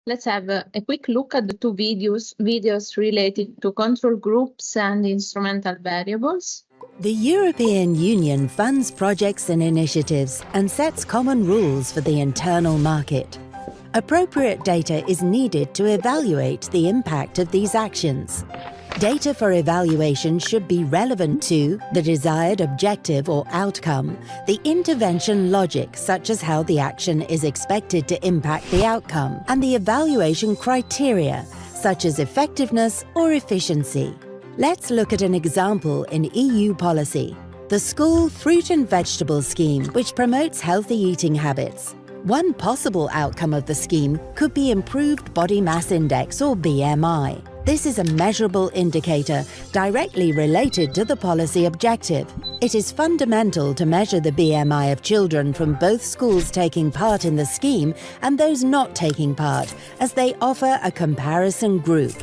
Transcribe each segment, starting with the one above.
Let's have a quick look at the two videos related to control groups and instrumental variables. The European Union funds projects and initiatives and sets common rules for the internal market. Appropriate data is needed to evaluate the impact of these actions. Data for evaluation should be relevant to the desired objective or outcome, the intervention logic, such as how the action is expected to impact the outcome, and the evaluation criteria, such as effectiveness or efficiency. Let's look at an example in EU policy, the School Fruit and Vegetable Scheme, which promotes healthy eating habits. One possible outcome of the scheme could be improved body mass index or BMI. This is a measurable indicator directly related to the policy objective. It is fundamental to measure the BMI of children from both schools taking part in the scheme and those not taking part, as they offer a comparison group.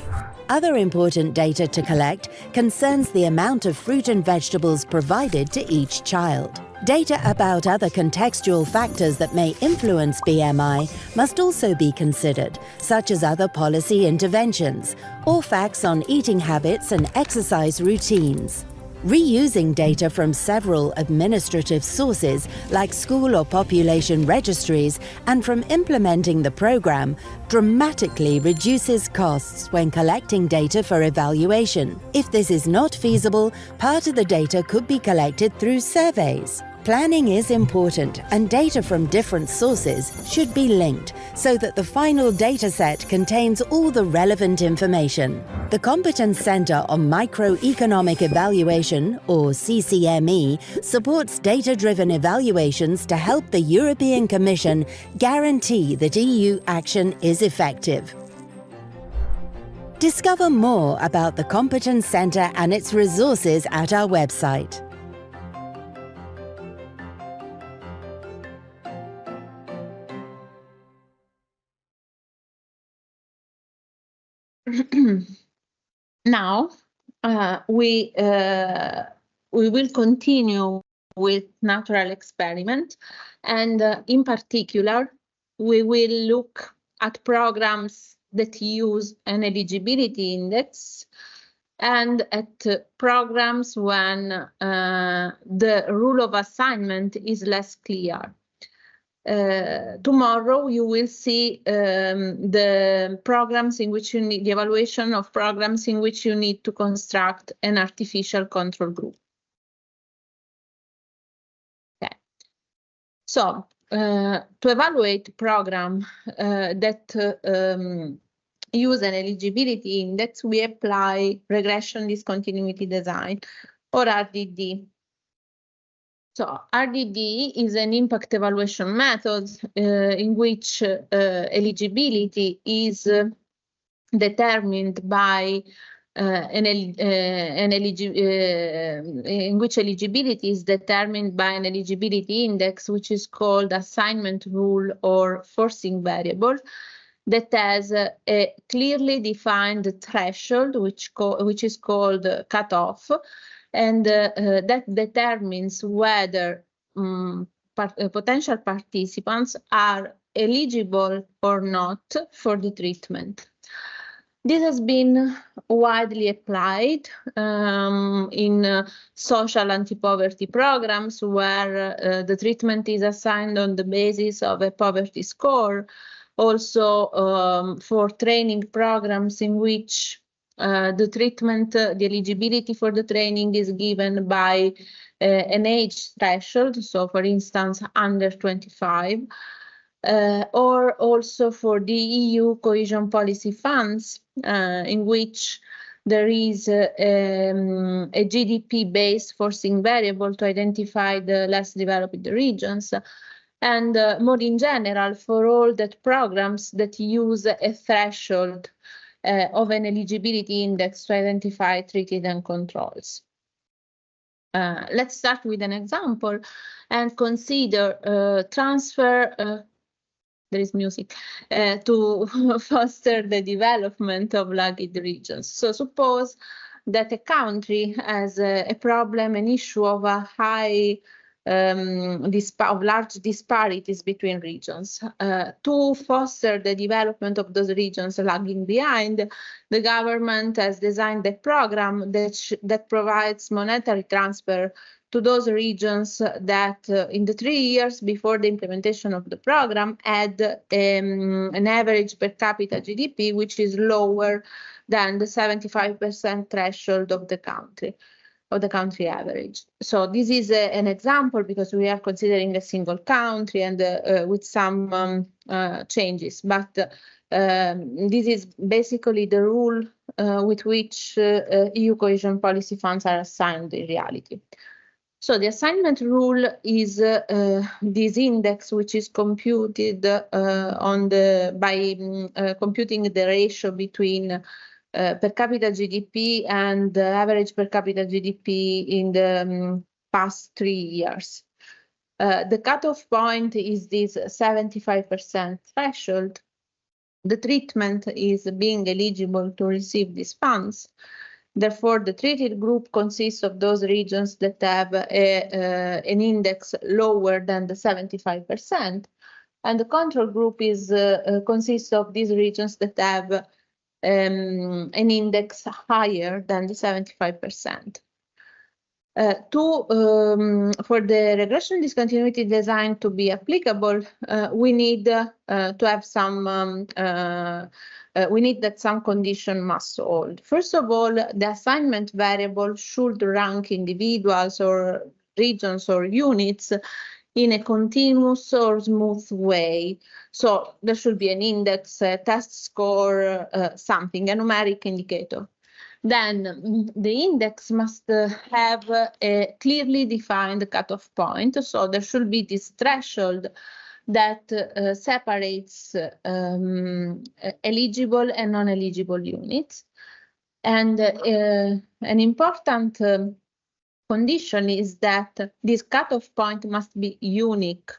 Other important data to collect concerns the amount of fruit and vegetables provided to each child. Data about other contextual factors that may influence BMI must also be considered, such as other policy interventions, or facts on eating habits and exercise routines. Reusing data from several administrative sources, like school or population registries, and from implementing the program, dramatically reduces costs when collecting data for evaluation. If this is not feasible, part of the data could be collected through surveys. Planning is important, and data from different sources should be linked so that the final dataset contains all the relevant information. The Competence Centre on Microeconomic Evaluation, or CCME, supports data-driven evaluations to help the European Commission guarantee that EU action is effective. Discover more about the Competence Centre and its resources at our website. Now, we will continue with natural experiment, and in particular, we will look at programs that use an eligibility index and at programs when the rule of assignment is less clear. Tomorrow you will see the programs in which you need the evaluation of programs in which you need to construct an artificial control group. Okay. So to evaluate program that use an eligibility index, we apply regression discontinuity design, or RDD. So RDD is an impact evaluation method in which eligibility is determined by in which eligibility is determined by an eligibility index, which is called assignment rule or forcing variable, that has a clearly defined threshold, which is called cutoff. And that determines whether potential participants are eligible or not for the treatment. This has been widely applied in social anti-poverty programs where the treatment is assigned on the basis of a poverty score. Also for training programs in which the treatment, the eligibility for the training is given by an age threshold, so for instance, under 25, or also for the EU cohesion policy funds, in which there is a GDP-based forcing variable to identify the less developed regions. And more in general, for all that programs that use a threshold of an eligibility index to identify treated and controls. Let's start with an example and consider transfer, there is music, to foster the development of lagging regions. So suppose that a country has a problem, an issue of a high of large disparities between regions. To foster the development of those regions lagging behind, the government has designed a program that provides monetary transfer to those regions that in the 3 years before the implementation of the program had an average per capita GDP which is lower than the 75% threshold of the country average. So this is an example because we are considering a single country and with some changes, but this is basically the rule with which EU cohesion policy funds are assigned in reality. So the assignment rule is this index which is computed by computing the ratio between per capita GDP and average per capita GDP in the past 3 years. The cutoff point is this 75% threshold. The treatment is being eligible to receive these funds. Therefore, the treated group consists of those regions that have an index lower than the 75%, and the control group is consists of these regions that have an index higher than the 75%. For the regression discontinuity design to be applicable, we need to have some we need that some condition must hold. First of all, the assignment variable should rank individuals or regions or units in a continuous or smooth way. So there should be an index, a test score, something, a numeric indicator. Then the index must have a clearly defined cutoff point. So there should be this threshold that separates eligible and non-eligible units. And an important condition is that this cutoff point must be unique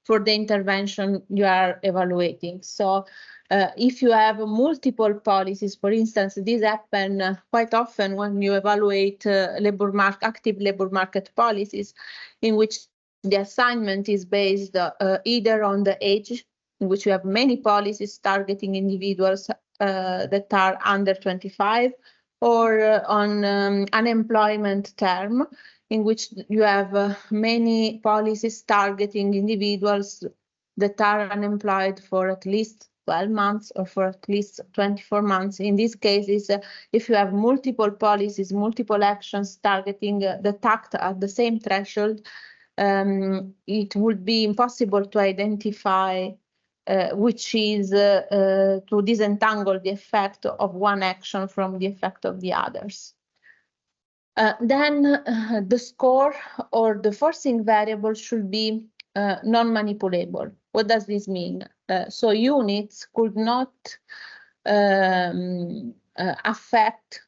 for the intervention you are evaluating. So if you have multiple policies, for instance, this happens quite often when you evaluate active labor market policies, in which the assignment is based either on the age, in which you have many policies targeting individuals that are under 25, or on unemployment term, in which you have many policies targeting individuals that are unemployed for at least 12 months or for at least 24 months. In these cases, if you have multiple policies, multiple actions targeting the tact at the same threshold, it would be impossible to identify which is to disentangle the effect of one action from the effect of the others. Then the score or the forcing variable should be non-manipulable. What does this mean? So units could not affect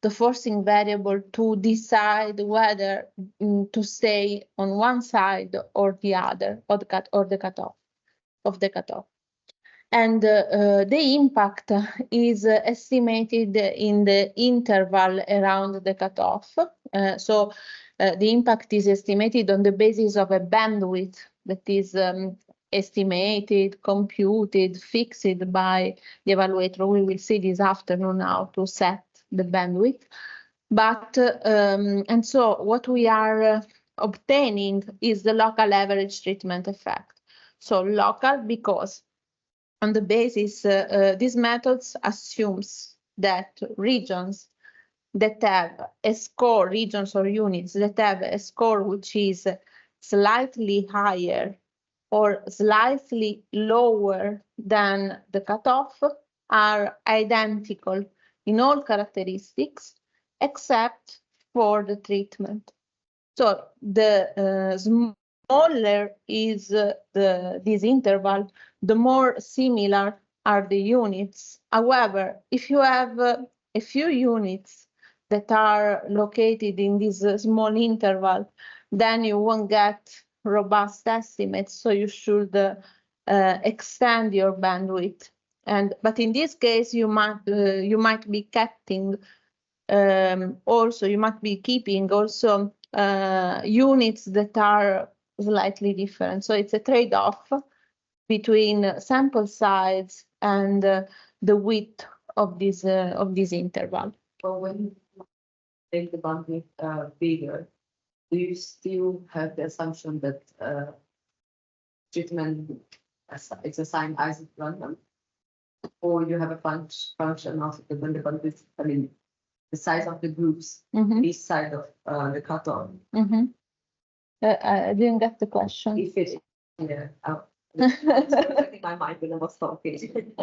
the forcing variable to decide whether to stay on one side or the other, or the cutoff. And the impact is estimated in the interval around the cutoff. So the impact is estimated on the basis of a bandwidth that is estimated, computed, fixed by the evaluator. We will see this afternoon how to set the bandwidth. But and so what we are obtaining is the local average treatment effect. So local because on the basis, these methods assumes that regions that have a score, regions or units that have a score which is slightly higher or slightly lower than the cutoff are identical in all characteristics except for the treatment. So the smaller is this interval, the more similar are the units. However, if you have a few units that are located in this small interval, then you won't get robust estimates, so you should extend your bandwidth. But in this case, you might be keeping also units that are slightly different. So it's a trade-off between sample size and the width of this interval. Well, when you make the bandwidth bigger, do you still have the assumption that treatment it's assigned as random, or you have a function of when the bandwidth, I mean, the size of the groups, each side of the cutoff? I didn't get the question. If it, yeah, I think my mind when I was talking.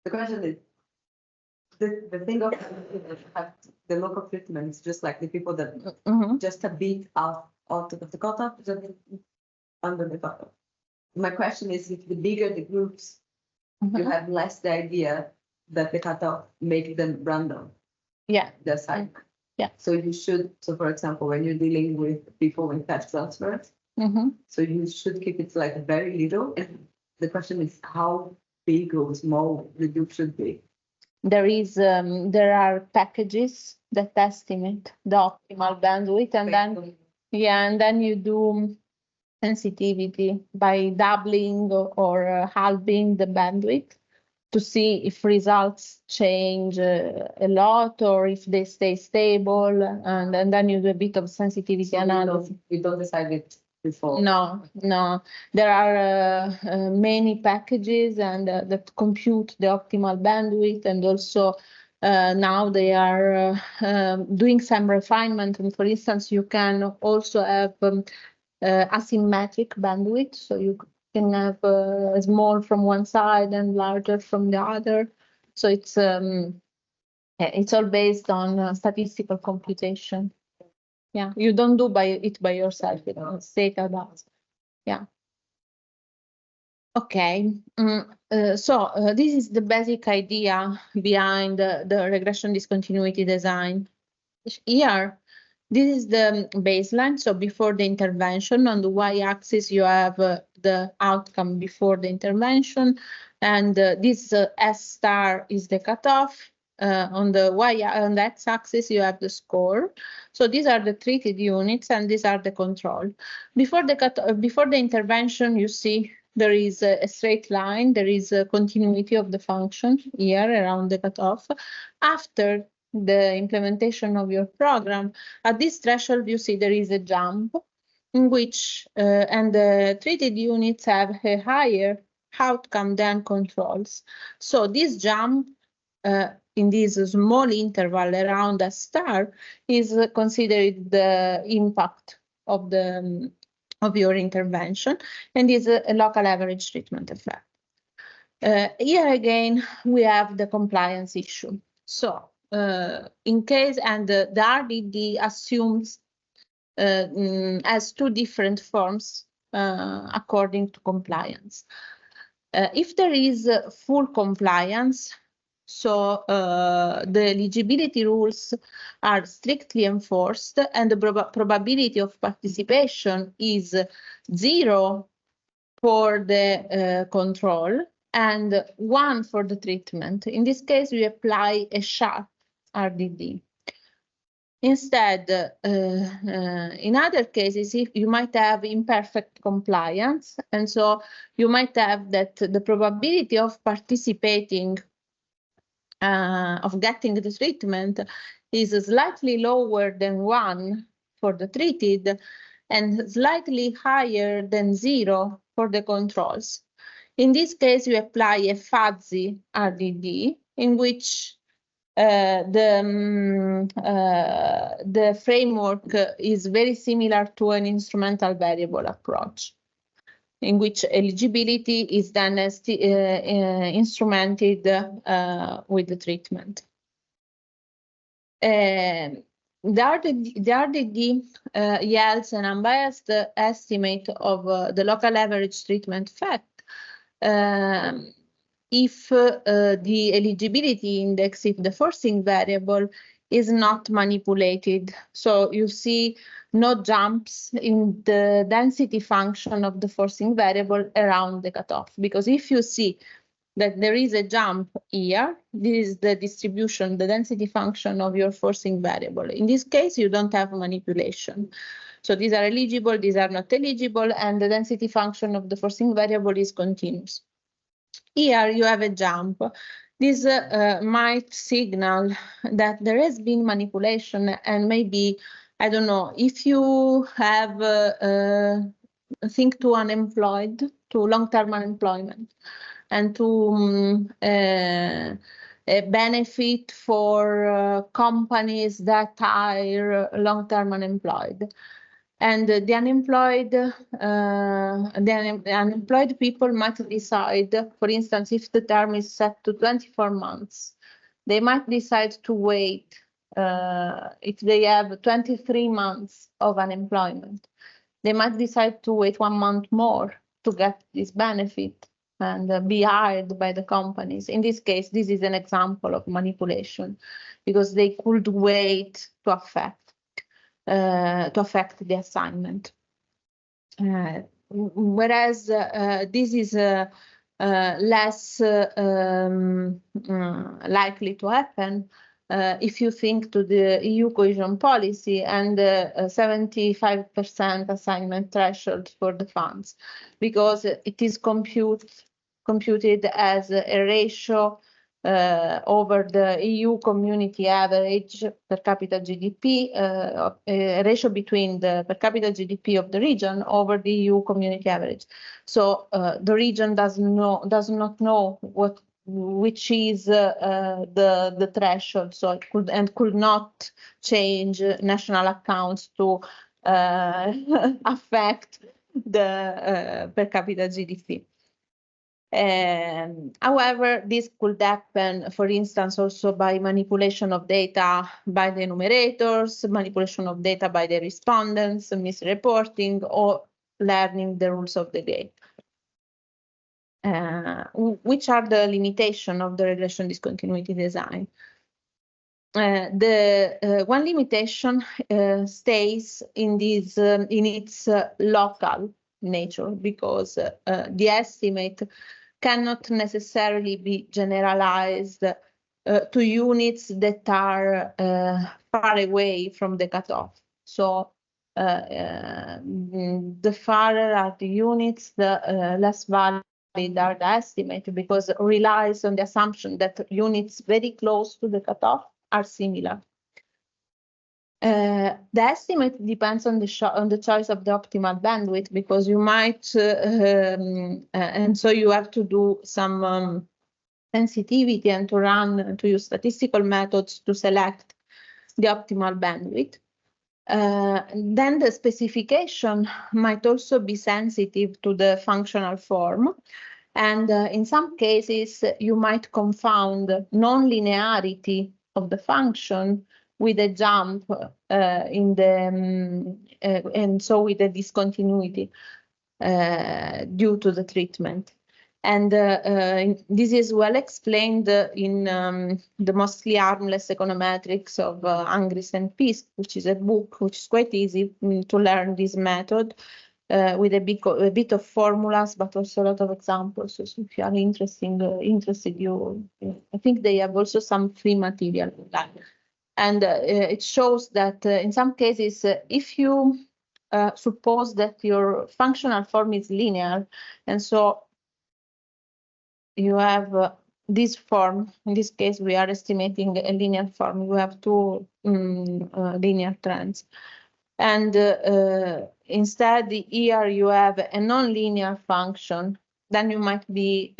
The question is, the thing of have the local treatments, just like the people that just a bit out of the cutoff, just under the cutoff. My question is, if the bigger the groups, you have less the idea that the cutoff make them random. Yeah. The assignment. Yeah. So you should, so for example, when you're dealing with people with patch transfers, so you should keep it like very little. And the question is how big or small the group should be. There are packages that estimate the optimal bandwidth, and then you do sensitivity by doubling or halving the bandwidth to see if results change a lot or if they stay stable, and then you do a bit of sensitivity analysis. You don't decide it before? No. There are many packages and that compute the optimal bandwidth, and also now they are doing some refinement. And for instance, you can also have asymmetric bandwidth, so you can have small from one side and larger from the other. So it's all based on statistical computation. Yeah, you don't do it by yourself. It's data does. Yeah. Okay. So this is the basic idea behind the regression discontinuity design. Here, this is the baseline. So before the intervention, on the y-axis, you have the outcome before the intervention, and this S star is the cutoff. On the x-axis, you have the score. So these are the treated units, and these are the control. Before the intervention, you see there is a straight line. There is a continuity of the function here around the cutoff. After the implementation of your program, at this threshold, you see there is a jump in which, and the treated units have a higher outcome than controls. So this jump in this small interval around a star is considered the impact of your intervention, and is a local average treatment effect. Here again, we have the compliance issue. So in case, and the RDD assumes as two different forms according to compliance. If there is full compliance, so the eligibility rules are strictly enforced, and the probability of participation is 0 for the control and 1 for the treatment. In this case, we apply a sharp RDD. Instead, in other cases, if you might have imperfect compliance, and so you might have that the probability of participating, of getting the treatment, is slightly lower than 1 for the treated and slightly higher than 0 for the controls. In this case, you apply a fuzzy RDD in which the framework is very similar to an instrumental variable approach, in which eligibility is then instrumented with the treatment. The RDD yields an unbiased estimate of the local average treatment effect if the eligibility index, if the forcing variable is not manipulated. So you see no jumps in the density function of the forcing variable around the cutoff, because if you see that there is a jump here. This is the distribution, the density function of your forcing variable. In this case, you don't have manipulation. So these are eligible, these are not eligible, and the density function of the forcing variable is continuous. Here you have a jump. This might signal that there has been manipulation, and maybe, I don't know, if you have think to unemployed, to long-term unemployment, and to a benefit for companies that hire long-term unemployed. And the unemployed people might decide, for instance, if the term is set to 24 months, they might decide to wait if they have 23 months of unemployment. They might decide to wait 1 month more to get this benefit and be hired by the companies. In this case, this is an example of manipulation because they could wait to affect the assignment. Whereas this is less likely to happen if you think to the EU cohesion policy and 75% assignment threshold for the funds, because it is computed as a ratio over the EU community average per capita GDP, a ratio between the per capita GDP of the region over the EU community average. So the region does not know which is the threshold, so it could not change national accounts to affect the per capita GDP. However, this could happen, for instance, also by manipulation of data by the enumerators, manipulation of data by the respondents, misreporting, or learning the rules of the game. Which are the limitations of the regression discontinuity design? The one limitation stays in this in its local nature, because the estimate cannot necessarily be generalized to units that are far away from the cutoff. So the farther are the units, the less valid are the estimate, because it relies on the assumption that units very close to the cutoff are similar. The estimate depends on the choice of the optimal bandwidth, because you might, and so you have to do some sensitivity and to use statistical methods to select the optimal bandwidth. Then the specification might also be sensitive to the functional form. And in some cases, you might confound non-linearity of the function with a jump in the, and so with a discontinuity due to the treatment. And this is well explained in the Mostly Harmless Econometrics of Angris and Pisk, which is a book which is quite easy to learn this method with a bit of formulas, but also a lot of examples. So if you are interested, I think they have also some free material. And it shows that in some cases, if you suppose that your functional form is linear, and so you have this form, in this case, we are estimating a linear form. You have two linear trends. And instead, here you have a nonlinear function, then you might be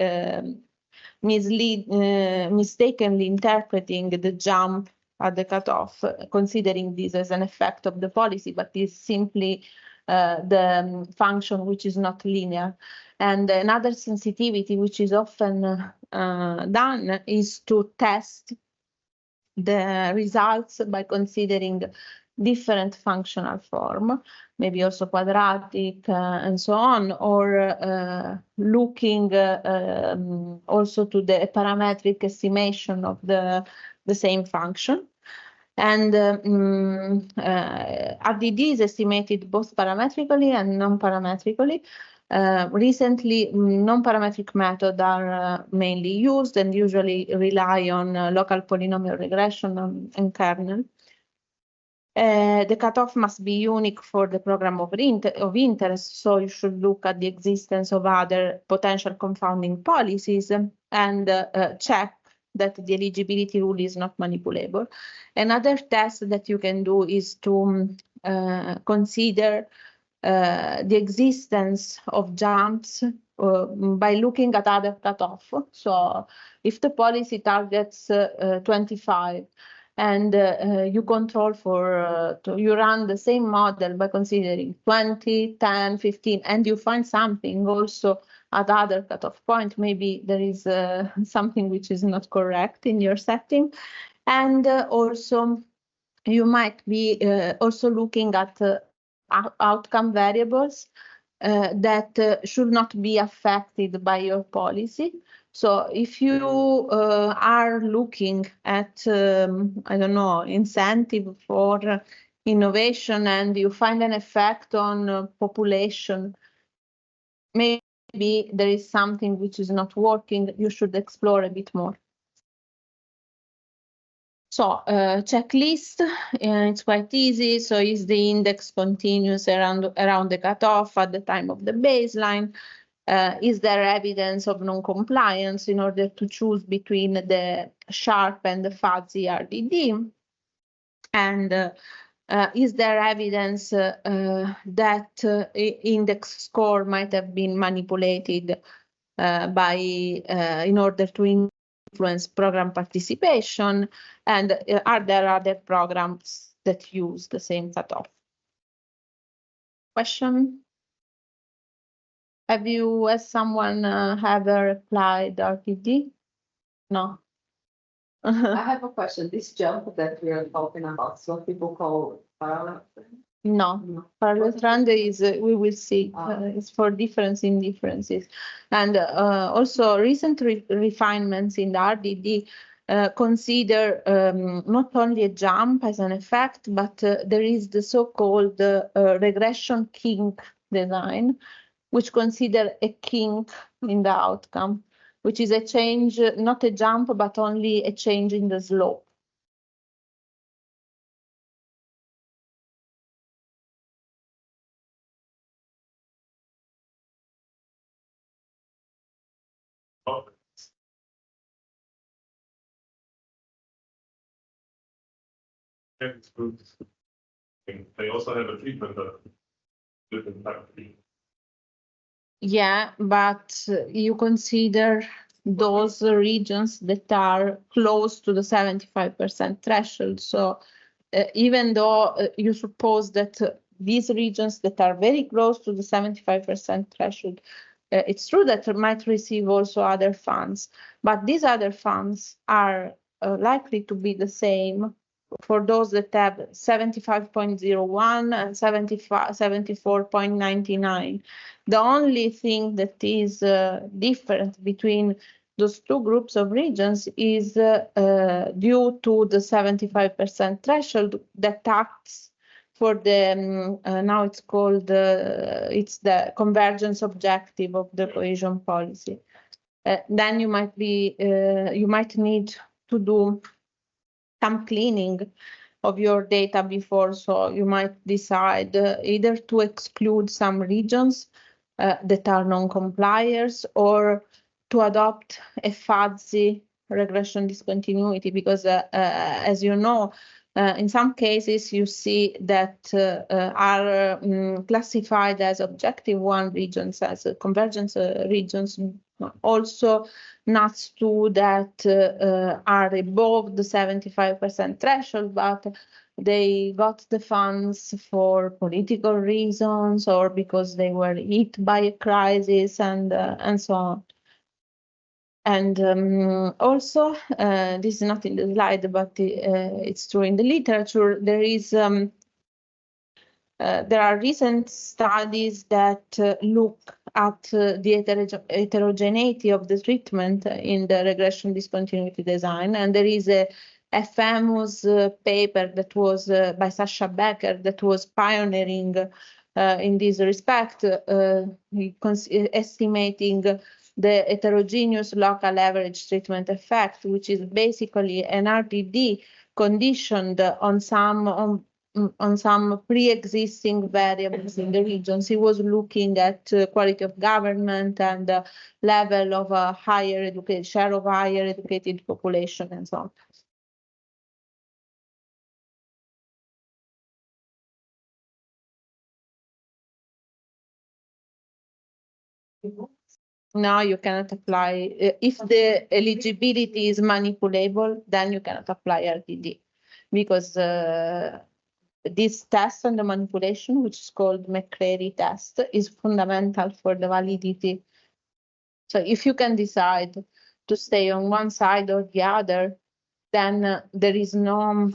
mistakenly interpreting the jump at the cutoff, considering this as an effect of the policy, but is simply the function which is not linear. And another sensitivity which is often done is to test the results by considering different functional form, maybe also quadratic and so on, or looking also to the parametric estimation of the same function. And RDD is estimated both parametrically and non-parametrically. Recently, non-parametric methods are mainly used and usually rely on local polynomial regression and kernel. The cutoff must be unique for the program of interest, so you should look at the existence of other potential confounding policies and check that the eligibility rule is not manipulable. Another test that you can do is to consider the existence of jumps by looking at other cutoff. So if the policy targets 25 and you control for, you run the same model by considering 20, 10, 15, and you find something also at other cutoff point, maybe there is something which is not correct in your setting. And also you might be also looking at outcome variables that should not be affected by your policy. So if you are looking at, I don't know, incentive for innovation and you find an effect on population, maybe there is something which is not working, you should explore a bit more. So checklist, it's quite easy. So is the index continuous around the cutoff at the time of the baseline? Is there evidence of non-compliance in order to choose between the sharp and the fuzzy RDD? And is there evidence that index score might have been manipulated in order to influence program participation? And are there other programs that use the same cutoff? Question? Has someone ever applied RTD? No. I have a question. This jump that we are talking about, is what people call parallel trend? No. Parallel trend is, we will see, it's for difference in differences. And also recent refinements in the RDD consider not only a jump as an effect, but there is the so-called regression kink design, which consider a kink in the outcome, which is a change, not a jump, but only a change in the slope. They also have a treatment of different type of treatment. Yeah, but you consider those regions that are close to the 75% threshold. So even though you suppose that these regions that are very close to the 75% threshold, it's true that they might receive also other funds, but these other funds are likely to be the same for those that have 75.01 and 74.99. The only thing that is different between those two groups of regions is due to the 75% threshold that acts for the, now it's called, it's the convergence objective of the cohesion policy. Then you might need to do some cleaning of your data before, so you might decide either to exclude some regions that are non-compliers or to adopt a fuzzy regression discontinuity, because as you know, in some cases you see that are classified as objective one regions, as convergence regions, also NUTS2 that are above the 75% threshold, but they got the funds for political reasons or because they were hit by a crisis and so on. And also, this is not in the slide, but it's true in the literature. There is there are recent studies that look at the heterogeneity of the treatment in the regression discontinuity design, and there is a famous paper that was by Sasha Becker that was pioneering in this respect, estimating the heterogeneous local average treatment effect, which is basically an RTD conditioned on some pre-existing variables in the regions. He was looking at quality of government and level of higher educated, share of higher educated population and so on. Now you cannot apply, if the eligibility is manipulable, then you cannot apply RTD, because this test on the manipulation, which is called McCreary test, is fundamental for the validity. So if you can decide to stay on one side or the other, then there is no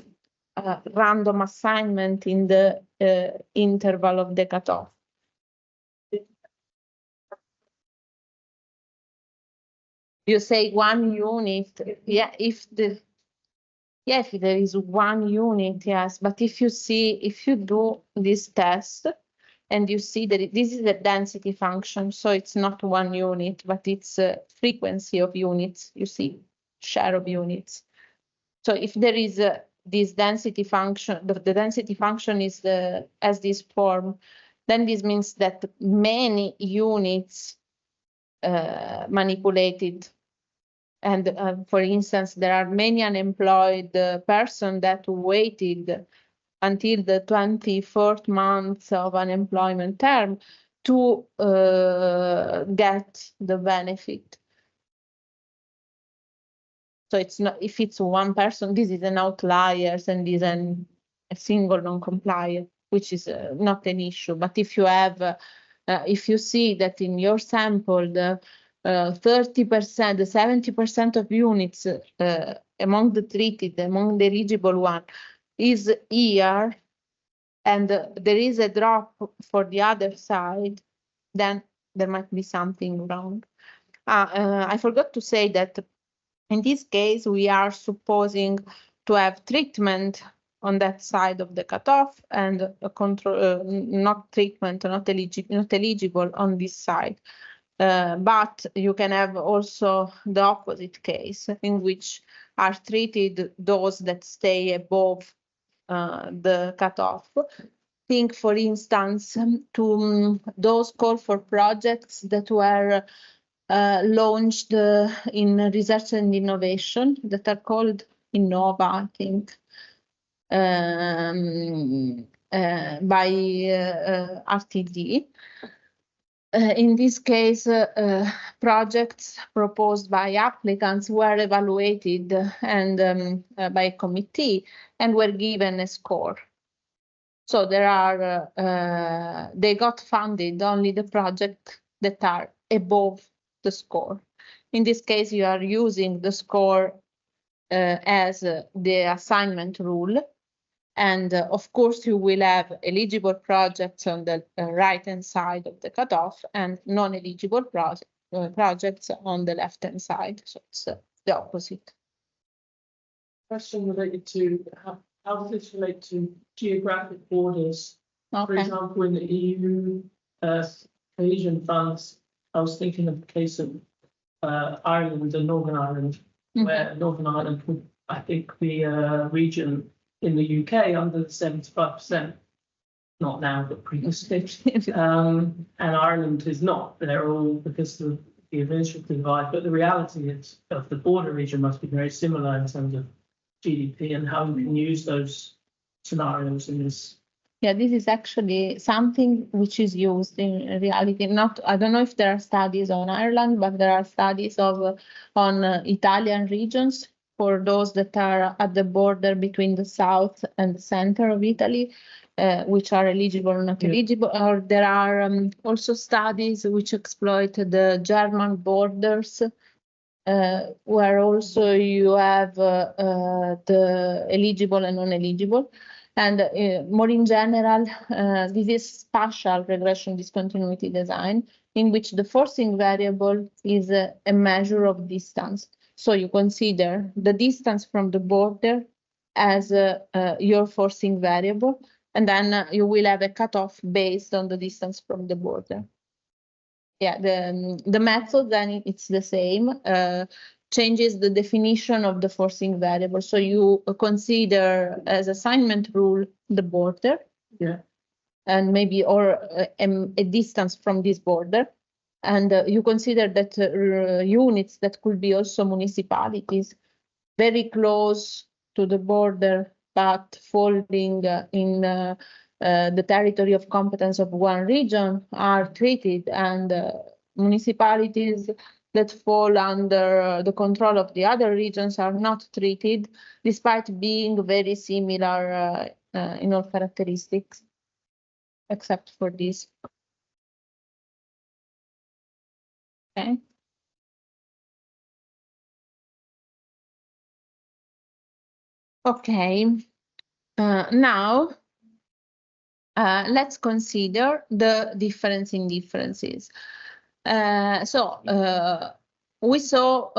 random assignment in the interval of the cutoff. You say 1 unit, yeah, if there is 1 unit, yes, but if you do this test and you see that this is a density function, so it's not 1 unit, but it's a frequency of units, you see, share of units. So if there is this density function, the density function is has this form, then this means that many units manipulated. And for instance, there are many unemployed persons that waited until the 24th month of unemployment term to get the benefit. So it's not, if it's one person, this is an outlier and is a single non-compliant, which is not an issue. But if you have, if you see that in your sample, the 30%, the 70% of units among the treated, among the eligible one, is ER, and there is a drop for the other side, then there might be something wrong. I forgot to say that in this case, we are supposing to have treatment on that side of the cutoff and a control, not treatment, not eligible on this side. But you can have also the opposite case, in which are treated those that stay above the cutoff. Think, for instance, to those call for projects that were launched in research and innovation, that are called Innova, I think, by RTD. In this case, projects proposed by applicants were evaluated and by a committee and were given a score. So there are, they got funded only the projects that are above the score. In this case, you are using the score as the assignment rule. And of course, you will have eligible projects on the right-hand side of the cutoff and non-eligible projects on the left-hand side. So it's the opposite. Question related to how does this relate to geographic borders? Okay. For example, in the EU cohesion funds, I was thinking of the case of Ireland and Northern Ireland, where Northern Ireland would, I think, be a region in the UK under the 75%, not now, but previously. And Ireland is not. They're all because of the administrative divide. But the reality is of the border region must be very similar in terms of GDP and how you can use those scenarios in this. Yeah, this is actually something which is used in reality. Not, I don't know if there are studies on Ireland, but there are studies of on Italian regions for those that are at the border between the south and the center of Italy, which are eligible or not eligible. Or there are also studies which exploit the German borders, where also you have the eligible and non-eligible. And more in general, this is spatial regression discontinuity design, in which the forcing variable is a measure of distance. So you consider the distance from the border as your forcing variable, And then you will have a cutoff based on the distance from the border. Yeah, the method then it's the same. Changes the definition of the forcing variable. So you consider as assignment rule the border. Yeah. And maybe or a distance from this border. And you consider that units that could be also municipalities very close to the border, but falling in the territory of competence of one region are treated, and municipalities that fall under the control of the other regions are not treated, despite being very similar in all characteristics, except for this. Okay. Okay. Now let's consider the difference in differences. We saw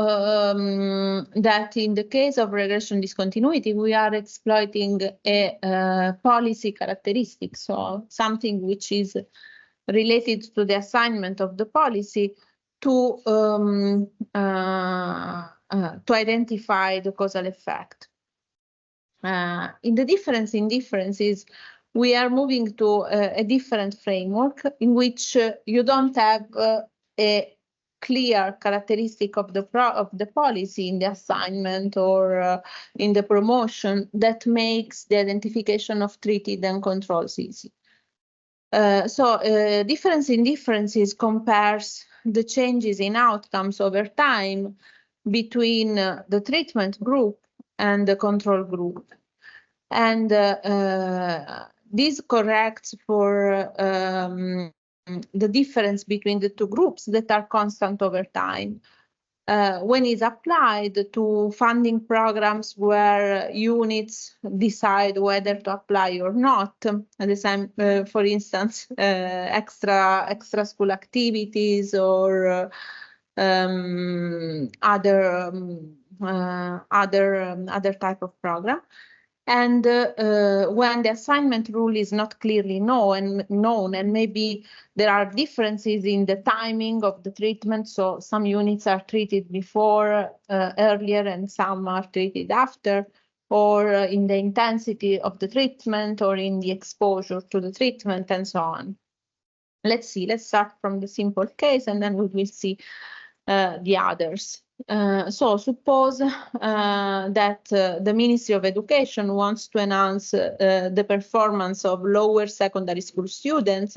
that in the case of regression discontinuity, we are exploiting a policy characteristic, so something which is related to the assignment of the policy to identify the causal effect. In the difference in differences, we are moving to a different framework in which you don't have a clear characteristic of the policy in the assignment or in the promotion that makes the identification of treated and controls easy. Difference in differences compares the changes in outcomes over time between the treatment group and the control group. And this corrects for the difference between the two groups that are constant over time. When it's applied to funding programs where units decide whether to apply or not, at the same, for instance, extra school activities or other type of program. And when the assignment rule is not clearly known, and maybe there are differences in the timing of the treatment, so some units are treated before, earlier, and some are treated after, or in the intensity of the treatment, or in the exposure to the treatment, and so on. Let's start from the simple case, and then we will see the others. So suppose that the Ministry of Education wants to enhance the performance of lower secondary school students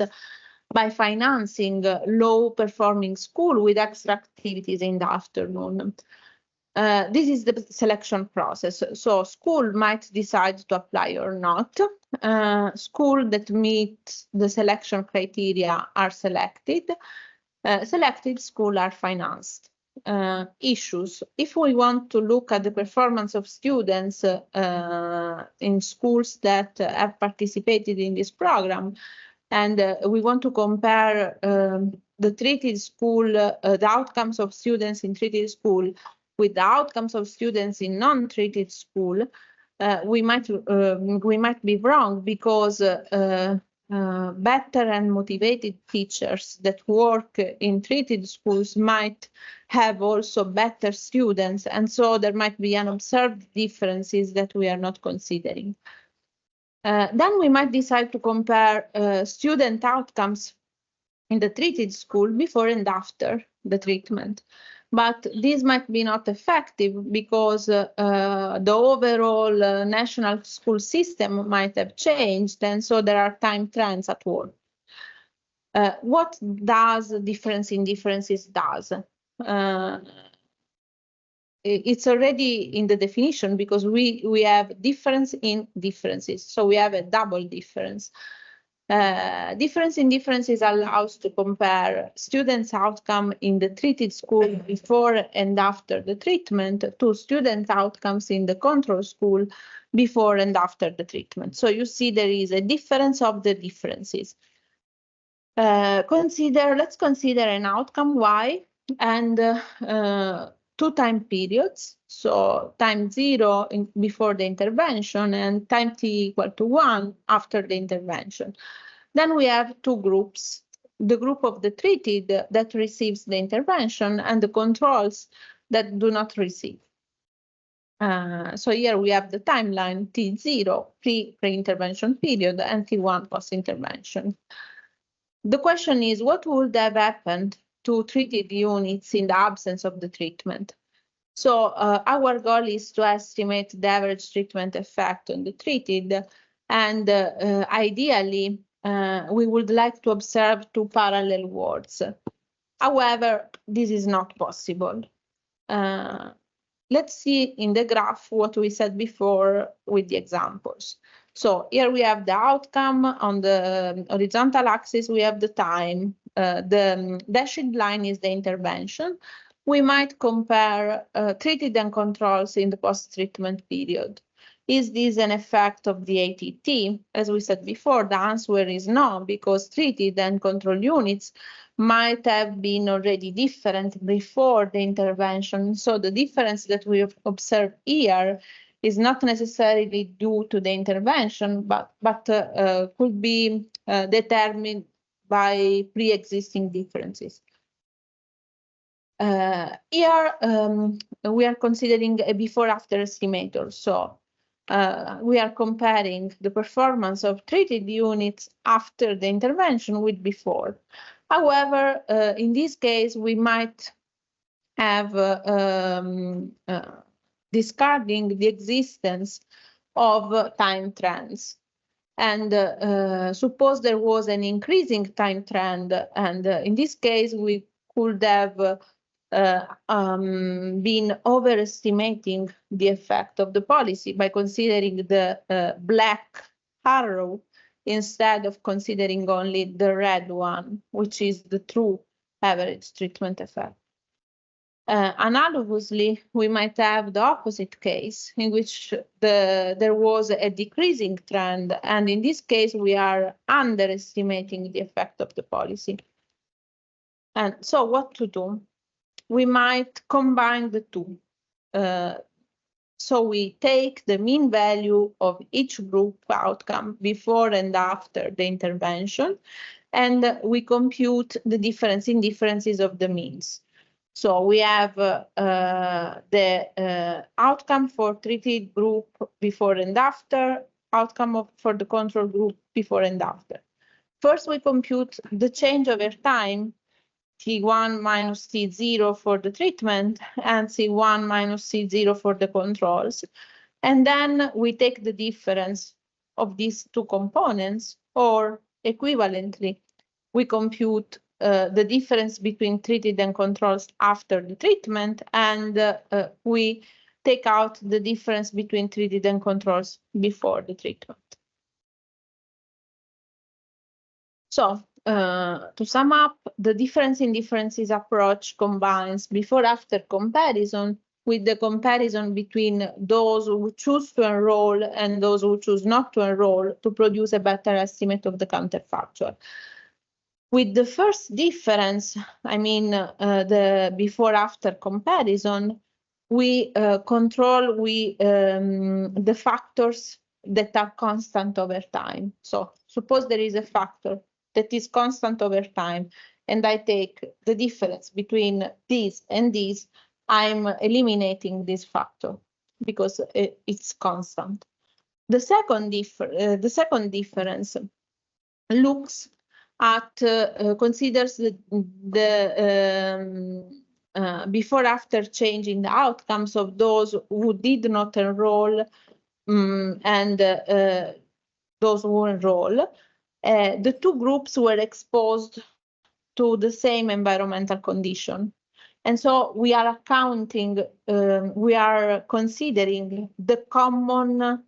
by financing low-performing school with extra activities in the afternoon. This is the selection process. So school might decide to apply or not. Schools that meet the selection criteria are selected. Selected schools are financed. Issues. If we want to look at the performance of students in schools that have participated in this program, and we want to compare the treated school, the outcomes of students in treated school with the outcomes of students in non-treated school, we might be wrong, because better and motivated teachers that work in treated schools might have also better students, and so there might be unobserved differences that we are not considering. Then we might decide to compare student outcomes in the treated school before and after the treatment. But this might be not effective because the overall national school system might have changed, and so there are time trends at work. What does difference in differences does? It's already in the definition, because we have difference in differences, so we have a double difference. Difference in differences allows to compare students' outcome in the treated school before and after the treatment to students' outcomes in the control school before and after the treatment. So you see there is a difference of the differences. Let's consider an outcome Y, and two time periods, so time 0 before the intervention and time t equal to 1 after the intervention. Then we have two groups, the group of the treated that receives the intervention and the controls that do not receive. So here we have the timeline T0 pre-intervention period and T1 post-intervention. The question is, what would have happened to treated units in the absence of the treatment? So our goal is to estimate the average treatment effect on the treated, and ideally, we would like to observe two parallel words. However, this is not possible. Let's see in the graph what we said before with the examples. So here we have the outcome. On the horizontal axis, we have the time. The dashed line is the intervention. We might compare treated and controls in the post-treatment period. Is this an effect of the ATT? As we said before, the answer is no, because treated and control units might have been already different before the intervention. So the difference that we have observed here is not necessarily due to the intervention, but could be determined by pre-existing differences. Here we are considering a before-after estimator. So we are comparing the performance of treated units after the intervention with before. However, in this case, we might have discarding the existence of time trends. And suppose there was an increasing time trend, and in this case, we could have been overestimating the effect of the policy by considering the black arrow instead of considering only the red one, which is the true average treatment effect. Analogously, we might have the opposite case in which there was a decreasing trend, and in this case, we are underestimating the effect of the policy. And so what to do? We might combine the two. So we take the mean value of each group outcome before and after the intervention, and we compute the difference in differences of the means. So we have the outcome for treated group before and after, outcome for the control group before and after. First, we compute the change over time, T1 minus T0 for the treatment and C1 minus C0 for the controls. And then we take the difference of these two components, or equivalently, we compute the difference between treated and controls after the treatment, and we take out the difference between treated and controls before the treatment. So to sum up, the difference in differences approach combines before-after comparison with the comparison between those who choose to enroll and those who choose not to enroll to produce a better estimate of the counterfactual. With the first difference, I mean the before-after comparison, we control the factors that are constant over time. So suppose there is a factor that is constant over time, and I take the difference between this and this, I'm eliminating this factor because it's constant. The second difference looks at considers the before-after change in the outcomes of those who did not enroll and those who enroll. The two groups were exposed to the same environmental condition. And so we are accounting, we are considering the common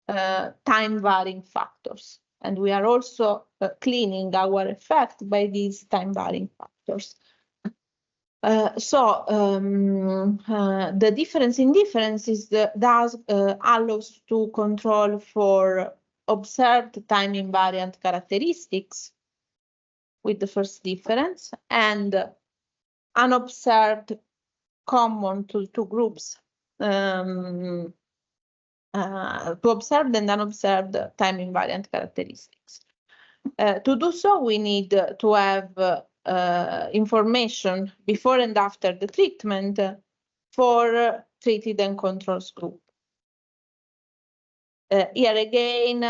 time varying factors. And we are also cleaning our effect by these time varying factors. The difference in differences does allows to control for observed time invariant characteristics with the first difference and unobserved common to two groups to observed and unobserved time invariant characteristics. To do so, we need to have information before and after the treatment for treated and controls group. Here again,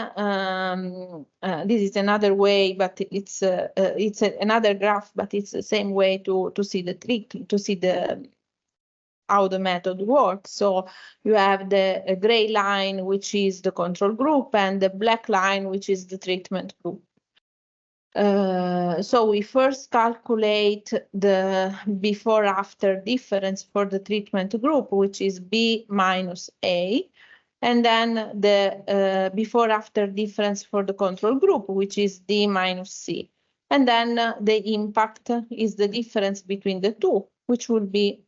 this is another way, but it's another graph, but it's the same way to see the treatment, to see the how the method works. So you have the gray line, which is the control group, and the black line, which is the treatment group. So we first calculate the before-after difference for the treatment group, which is B minus A, and then the before-after difference for the control group, which is D minus C. And then the impact is the difference between the two, which will be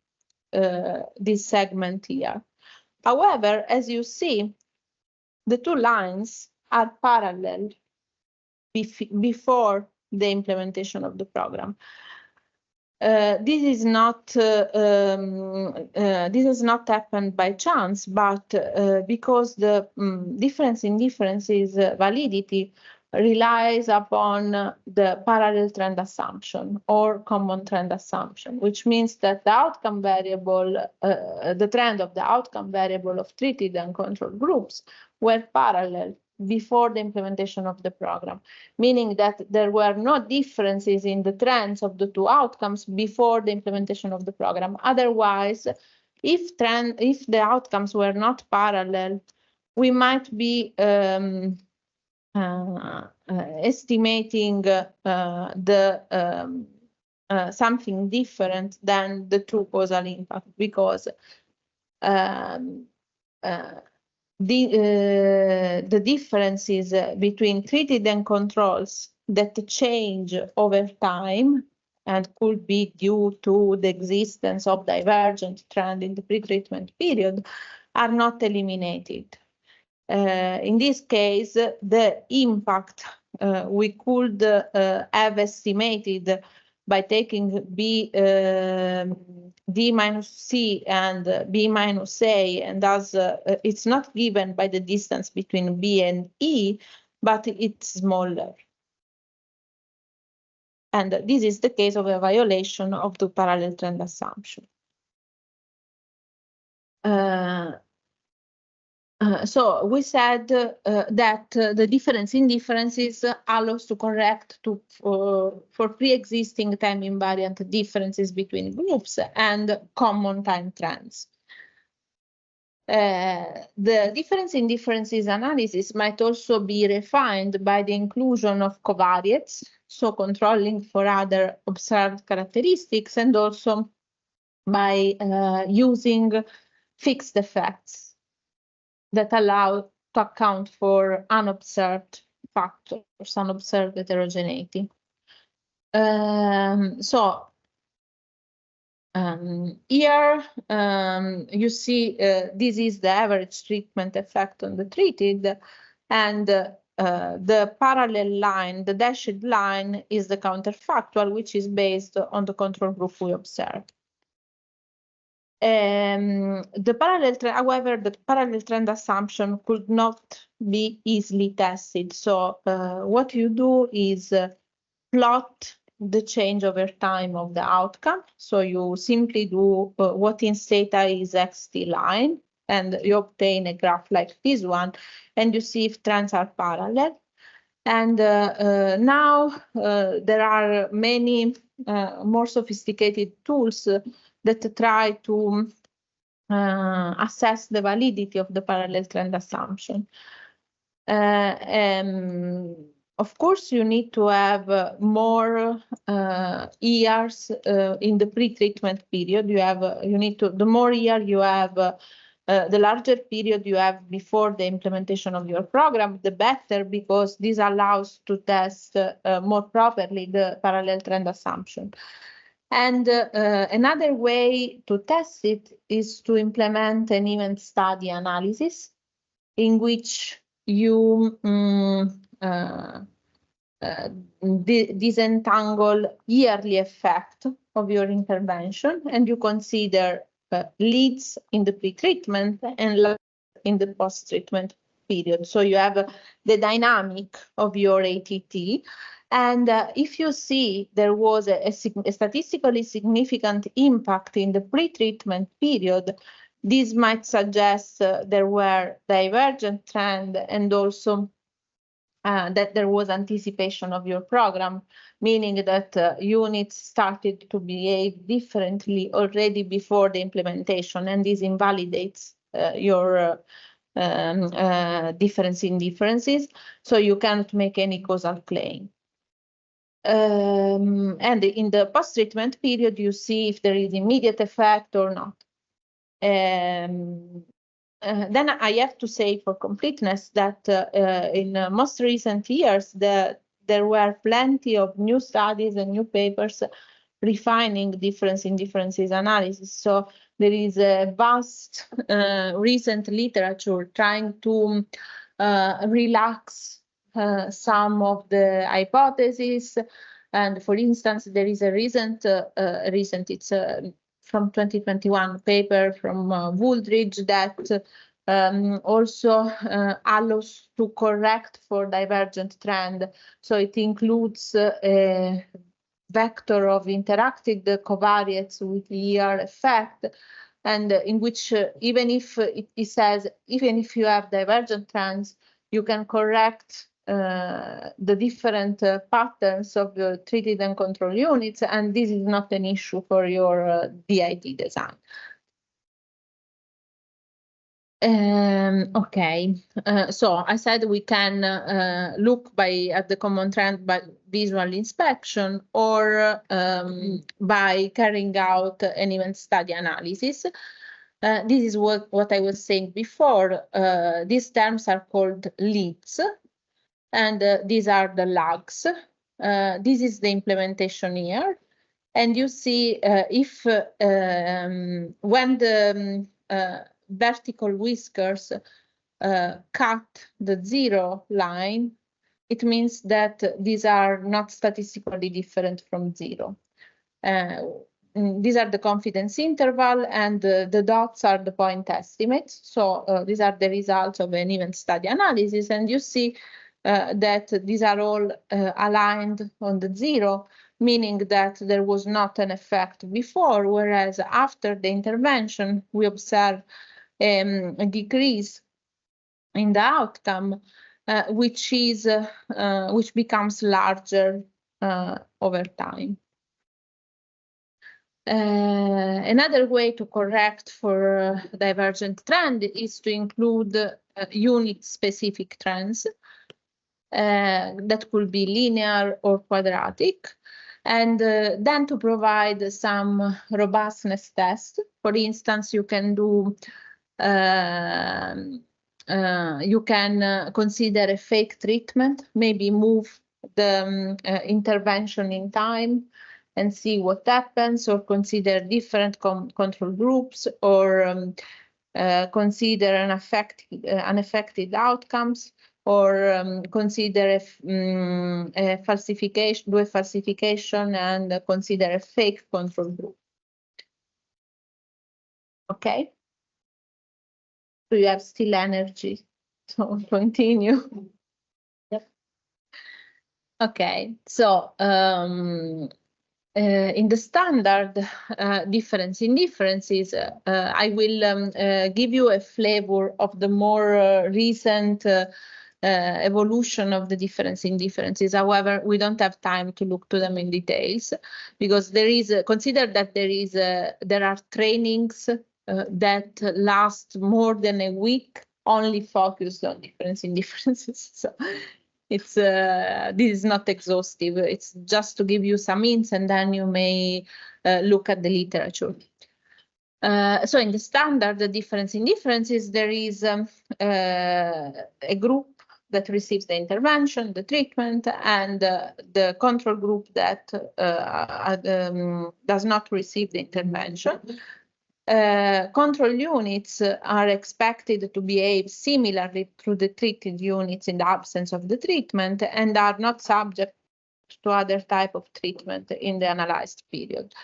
this segment here. However, as you see, the two lines are parallel before the implementation of the program. This has not happened by chance, but because the difference in differences validity relies upon the parallel trend assumption or common trend assumption, which means that the outcome variable, the trend of the outcome variable of treated and control groups were parallel before the implementation of the program, meaning that there were no differences in the trends of the two outcomes before the implementation of the program. Otherwise, if the outcomes were not parallel, we might be estimating something different than the true causal impact, because the differences between treated and controls that change over time and could be due to the existence of divergent trend in the pre-treatment period are not eliminated. In this case, the impact we could have estimated by taking D minus C and B minus A, and thus it's not given by the distance between B and E, but it's smaller. And this is the case of a violation of the parallel trend assumption. So we said that the difference in differences allows to correct for pre-existing time invariant differences between groups and common time trends. The difference in differences analysis might also be refined by the inclusion of covariates, so controlling for other observed characteristics, and also by using fixed effects that allow to account for unobserved factors, unobserved heterogeneity. Here you see this is the average treatment effect on the treated, and the parallel line, the dashed line, is the counterfactual, which is based on the control group we observed. However, the parallel trend assumption could not be easily tested. So what you do is plot the change over time of the outcome. So you simply do what in theta is xt line, and you obtain a graph like this one, and you see if trends are parallel. And now there are many more sophisticated tools that try to assess the validity of the parallel trend assumption. Of course, you need to have more years in the pre-treatment period. The more year you have, the larger period you have before the implementation of your program, the better, because this allows to test more properly the parallel trend assumption. And another way to test it is to implement an event study analysis, in which you disentangle yearly effect of your intervention, and you consider leads in the pre-treatment and lags in the post-treatment period. So you have the dynamic of your ATT. And if you see there was a statistically significant impact in the pre-treatment period, this might suggest there were divergent trend and also that there was anticipation of your program, meaning that units started to behave differently already before the implementation, and this invalidates your difference in differences, so you cannot make any causal claim. And in the post-treatment period, you see if there is immediate effect or not. Then I have to say for completeness that in most recent years, there were plenty of new studies and new papers refining difference in differences analysis. So there is a vast recent literature trying to relax some of the hypotheses. And for instance, there is a recent it's from 2021 paper from Wooldridge that also allows to correct for divergent trend. So it includes a vector of interacting the covariates with ER effect, and in which even if it says, even if you have divergent trends, you can correct the different patterns of the treated and control units, and this is not an issue for your DIT design. Okay, so I said we can look at the common trend by visual inspection or by carrying out an event study analysis. This is what I was saying before. These terms are called leads, and these are the lags. This is the implementation here. And you see if when the vertical whiskers cut the 0 line, it means that these are not statistically different from 0. These are the confidence interval, and the dots are the point estimates. So these are the results of an event study analysis, and you see that these are all aligned on the 0, meaning that there was not an effect before, whereas after the intervention, we observe a decrease in the outcome, which becomes larger over time. Another way to correct for divergent trend is to include unit-specific trends that could be linear or quadratic, and then to provide some robustness test. For instance, you can do you can consider a fake treatment, maybe move the intervention in time and see what happens, or consider different control groups, or consider unaffected outcomes, or consider a falsification, do a falsification and consider a fake control group. Okay. Do you have still energy to continue? Yep. Okay, so in the standard difference in differences, I will give you a flavor of the more recent evolution of the difference in differences. However, we don't have time to look to them in details, because there is consider that there are trainings that last more than a week, only focused on difference in differences. So it's this is not exhaustive. It's just to give you some hints, and then you may look at the literature. So in the standard, the difference in differences, there is a group that receives the intervention, the treatment, and the control group that does not receive the intervention. Control units are expected to behave similarly to the treated units in the absence of the treatment, and are not subject to other type of treatment in the analyzed period.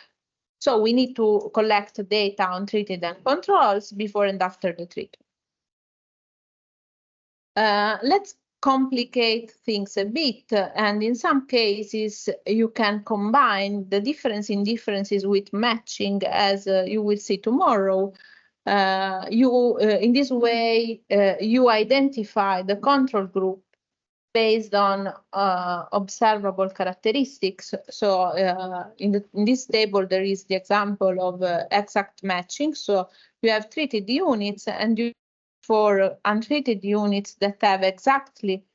So we need to collect data on treated and controls before and after the treatment. Let's complicate things a bit, and in some cases you can combine the difference in differences with matching, as you will see tomorrow. In this way, you identify the control group based on observable characteristics. So in this table, there is the example of exact matching. So you have treated units, and you for untreated units that have exactly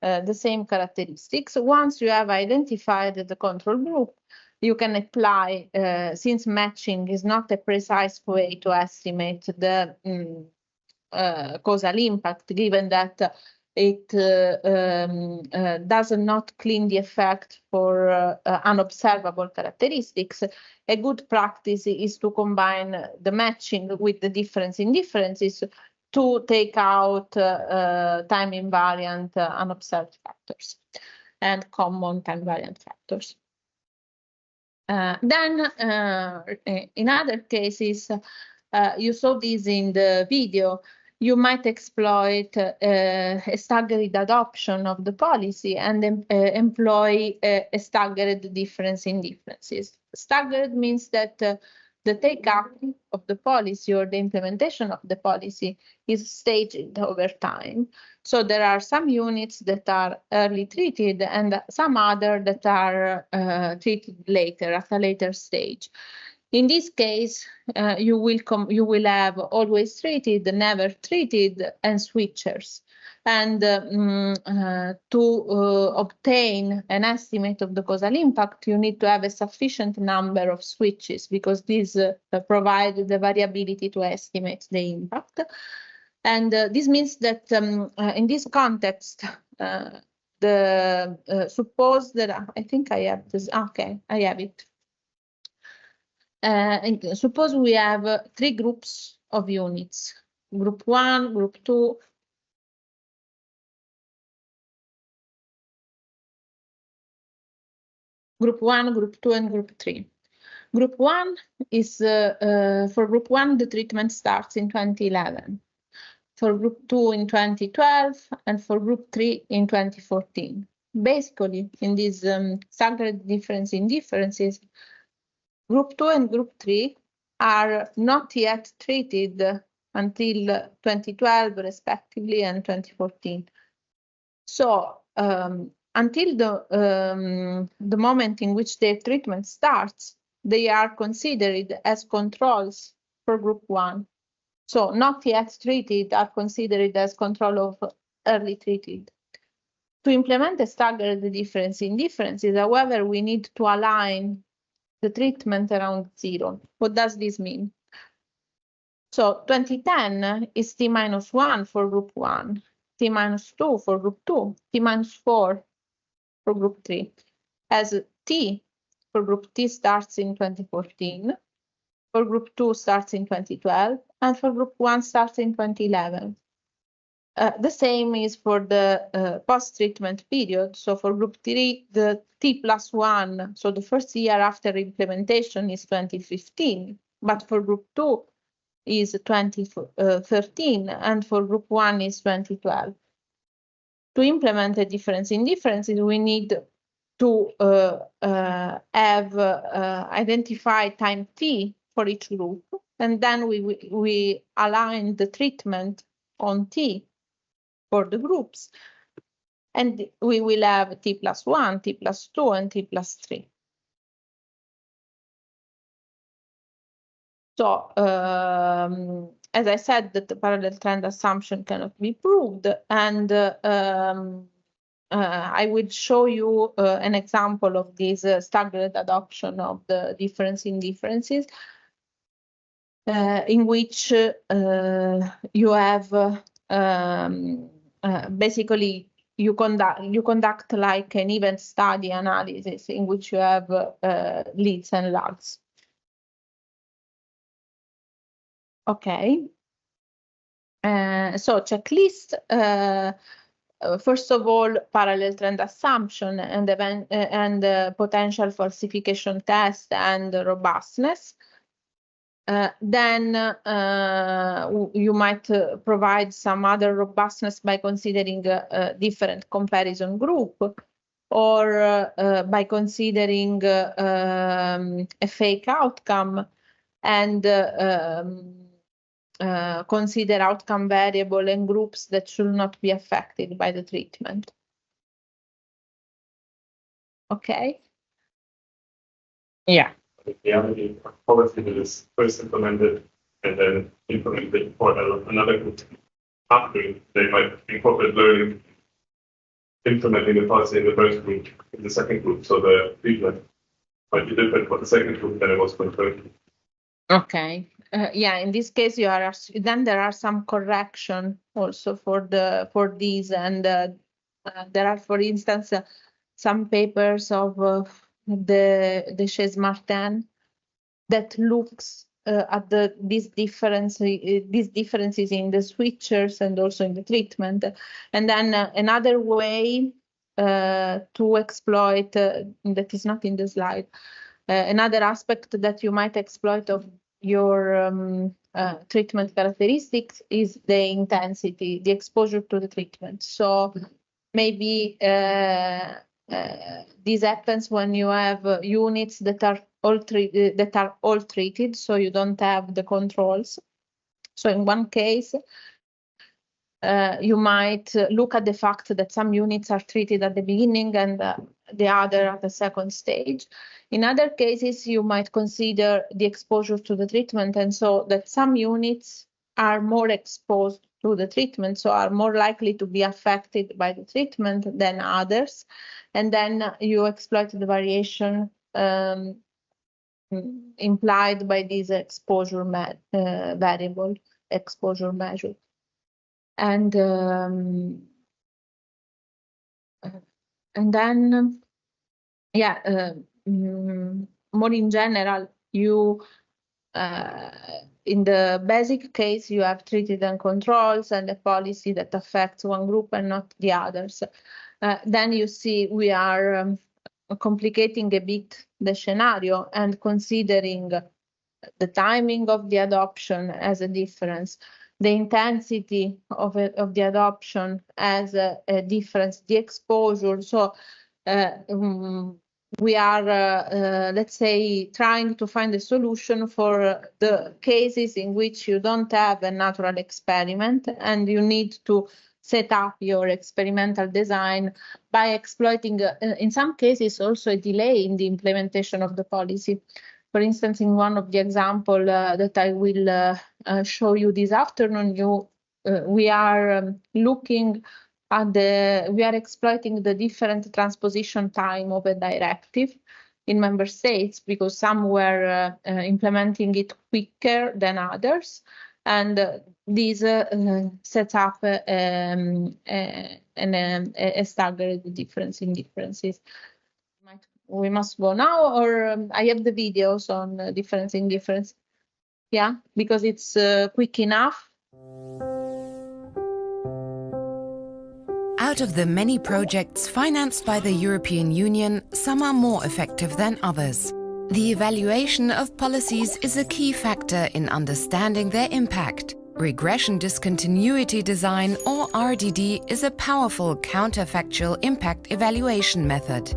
the same characteristics. Once you have identified the control group, you can apply, since matching is not a precise way to estimate the causal impact, given that it does not clean the effect for unobservable characteristics. A good practice is to combine the matching with the difference in differences to take out time invariant unobserved factors and common time invariant factors. Then in other cases, you saw this in the video, you might exploit a staggered adoption of the policy and employ a staggered difference in differences. Staggered means that the take-up of the policy or the implementation of the policy is staged over time. So there are some units that are early treated and some other that are treated later, at a later stage. In this case, you will have always treated, never treated, and switchers. And to obtain an estimate of the causal impact, you need to have a sufficient number of switches, because these provide the variability to estimate the impact. And this means that in this context, suppose that I think I have this. Okay, I have it. Suppose we have 3 groups of units: group 1, group 2, group 1, group 2, and group 3. Group 1 is, for group 1, the treatment starts in 2011. For group 2 in 2012, and for group 3 in 2014. Basically, in this staggered difference in differences, group 2 and group 3 are not yet treated until 2012, respectively, and 2014. So until the moment in which their treatment starts, they are considered as controls for group 1. So not yet treated are considered as control of early treated. To implement a staggered difference in differences, however, we need to align the treatment around 0. What does this mean? So 2010 is T minus 1 for group 1, T minus 2 for group 2, T minus 4 for group 3. As T for group T starts in 2014, for group 2 starts in 2012, and for group 1 starts in 2011. The same is for the post-treatment period. So for group 3, the T plus 1, so the first year after implementation, is 2015, but for group 2 is 2013, and for group 1 is 2012. To implement a difference in differences, we need to have identified time T for each group, and then we align the treatment on T for the groups, and we will have T plus 1, T plus 2, and T plus 3. So as I said, that the parallel trend assumption cannot be proved, and I will show you an example of this staggered adoption of the difference in differences, in which you have basically you conduct like an event study analysis in which you have leads and lags. Okay. So checklist. first of all, parallel trend assumption and potential falsification test and robustness. Then you might provide some other robustness by considering a different comparison group, or by considering a fake outcome and consider outcome variable and groups that should not be affected by the treatment. Okay? Yeah. The reality policy that is first implemented and then implemented for another group. After they might incorporate learning, implementing the policy in the first group, in the second group, so the treatment might be different for the second group than it was for the third group. Okay. Yeah, in this case, then there are some correction also for these, and there are, for instance, some papers of the Chez Martin that looks at these differences in the switchers and also in the treatment. And then another way to exploit that is not in the slide. Another aspect that you might exploit of your treatment characteristics is the intensity, the exposure to the treatment. So maybe this happens when you have units that are all treated, so you don't have the controls. So in one case, you might look at the fact that some units are treated at the beginning and the other at the second stage. In other cases, you might consider the exposure to the treatment, and so that some units are more exposed to the treatment, so are more likely to be affected by the treatment than others. And then you exploit the variation implied by this exposure variable, exposure measure. And then, yeah, more in general, you in the basic case, you have treated and controls and a policy that affects one group and not the others. Then you see we are complicating a bit the scenario and considering the timing of the adoption as a difference, the intensity of the adoption as a difference, the exposure. So we are, let's say, trying to find a solution for the cases in which you don't have a natural experiment and you need to set up your experimental design by exploiting, in some cases, also a delay in the implementation of the policy. For instance, in one of the examples that I will show you this afternoon, we are looking at we are exploiting the different transposition time of a directive in member states, because some were implementing it quicker than others. And this sets up a staggered difference in differences. We must go now, or I have the videos on difference in difference. Yeah, because it's quick enough. Out of the many projects financed by the European Union, some are more effective than others. The evaluation of policies is a key factor in understanding their impact. Regression discontinuity design, or RDD, is a powerful counterfactual impact evaluation method.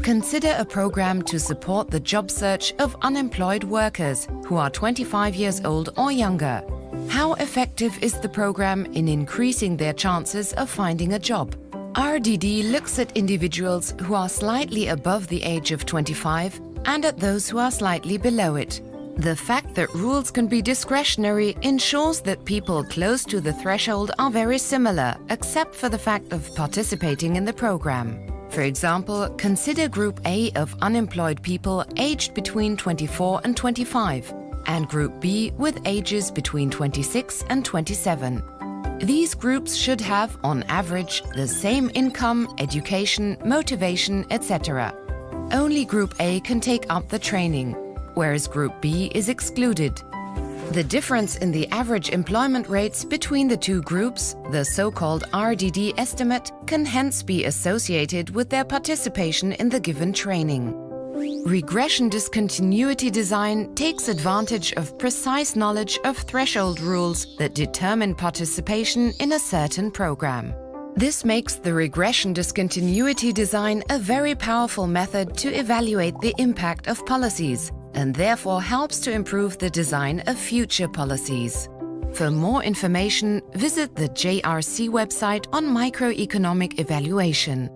Consider a program to support the job search of unemployed workers who are 25 years old or younger. How effective is the program in increasing their chances of finding a job? RDD looks at individuals who are slightly above the age of 25 and at those who are slightly below it. The fact that rules can be discretionary ensures that people close to the threshold are very similar, except for the fact of participating in the program. For example, consider Group A of unemployed people aged between 24 and 25, and Group B with ages between 26 and 27. These groups should have, on average, the same income, education, motivation, etc. Only Group A can take up the training, whereas Group B is excluded. The difference in the average employment rates between the two groups, the so-called RDD estimate, can hence be associated with their participation in the given training. Regression discontinuity design takes advantage of precise knowledge of threshold rules that determine participation in a certain program. This makes the regression discontinuity design a very powerful method to evaluate the impact of policies, and therefore helps to improve the design of future policies. For more information, visit the JRC website on microeconomic evaluation.